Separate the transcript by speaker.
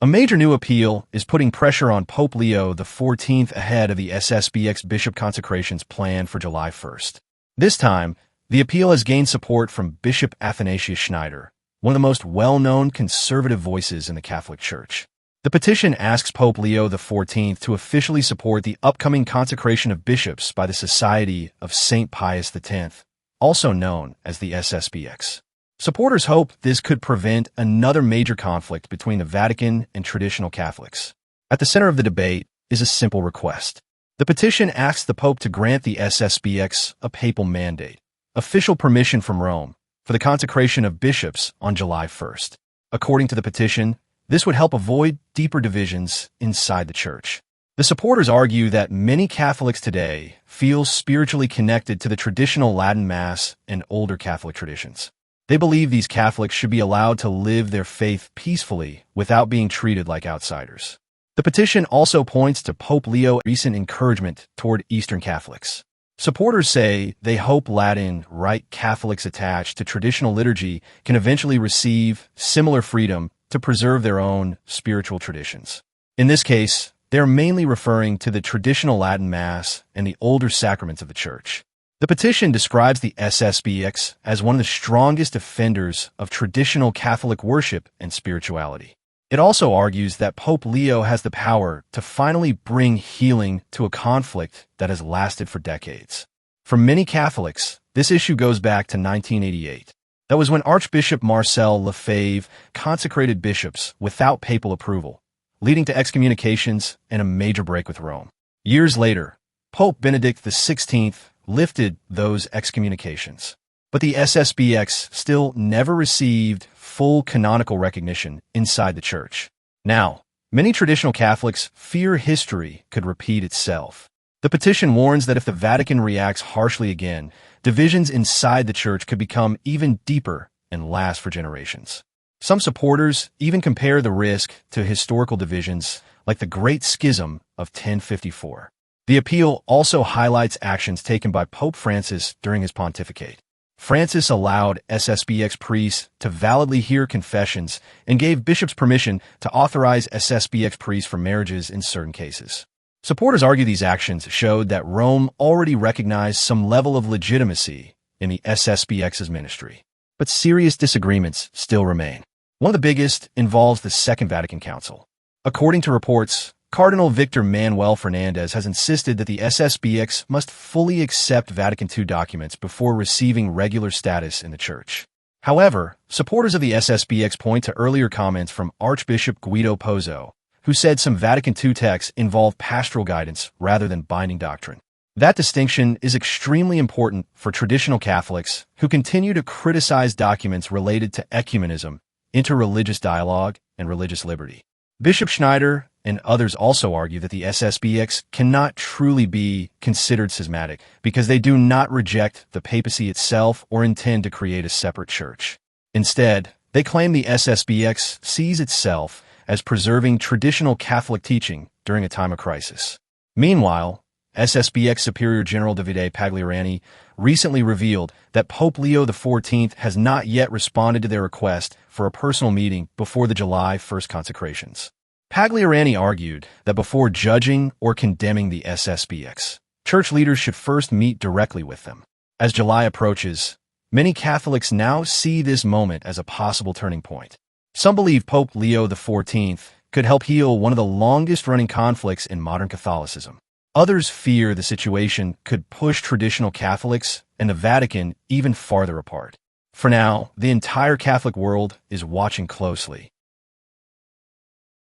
Speaker 1: A major new appeal is putting pressure on Pope Leo XIV ahead of the SSPX bishop consecrations planned for July 1st. This time, the appeal has gained support from Bishop Athanasius Schneider, one of the most well-known conservative voices in the Catholic Church. The petition asks Pope Leo XIV to officially support the upcoming consecration of bishops by the Society of St. Pius X, also known as the SSPX. Supporters hope this could prevent another major conflict between the Vatican and traditional Catholics. At the center of the debate is a simple request. The petition asks the Pope to grant the SSPX a papal mandate, official permission from Rome, for the consecration of bishops on July 1st. According to the petition, this would help avoid deeper divisions inside the Church. The supporters argue that many Catholics today feel spiritually connected to the traditional Latin Mass and older Catholic traditions. They believe these Catholics should be allowed to live their faith peacefully without being treated like outsiders. The petition also points to Pope Leo's recent encouragement toward Eastern Catholics. Supporters say they hope Latin Rite Catholics attached to traditional liturgy can eventually receive similar freedom to preserve their own spiritual traditions. In this case, they're mainly referring to the traditional Latin Mass and the older sacraments of the Church. The petition describes the SSPX as one of the strongest defenders of traditional Catholic worship and spirituality. It also argues that Pope Leo has the power to finally bring healing to a conflict that has lasted for decades. For many Catholics, this issue goes back to 1988. That was when Archbishop Marcel Lefebvre consecrated bishops without papal approval, leading to excommunications and a major break with Rome. Years later, Pope Benedict XVI lifted those excommunications. But the SSPX still never received full canonical recognition inside the Church. Now, many traditional Catholics fear history could repeat itself. The petition warns that if the Vatican reacts harshly again, divisions inside the Church could become even deeper and last for generations. Some supporters even compare the risk to historical divisions like the Great Schism of 1054. The appeal also highlights actions taken by Pope Francis during his pontificate. Francis allowed SSPX priests to validly hear confessions and gave bishops permission to authorize SSPX priests for marriages in certain cases. Supporters argue these actions showed that Rome already recognized some level of legitimacy in the SSPX's ministry. But serious disagreements still remain. One of the biggest involves the Second Vatican Council. According to reports, Cardinal Victor Manuel Fernandez has insisted that the SSPX must fully accept Vatican II documents before receiving regular status in the Church. However, supporters of the SSPX point to earlier comments from Archbishop Guido Pozzo, who said some Vatican II texts involve pastoral guidance rather than binding doctrine. That distinction is extremely important for traditional Catholics who continue to criticize documents related to ecumenism, interreligious dialogue, and religious liberty. Bishop Schneider and others also argue that the SSPX cannot truly be considered schismatic because they do not reject the papacy itself or intend to create a separate church. Instead, they claim the SSPX sees itself as preserving traditional Catholic teaching during a time of crisis. Meanwhile, SSPX Superior General Davide Pagliarani recently revealed that Pope Leo XIV has not yet responded to their request for a personal meeting before the July 1st consecrations. Pagliarani argued that before judging or condemning the SSPX, church leaders should first meet directly with them. As July approaches, many Catholics now see this moment as a possible turning point. Some believe Pope Leo XIV could help heal one of the longest-running conflicts in modern Catholicism. Others fear the situation could push traditional Catholics and the Vatican even farther apart. For now, the entire Catholic world is watching closely.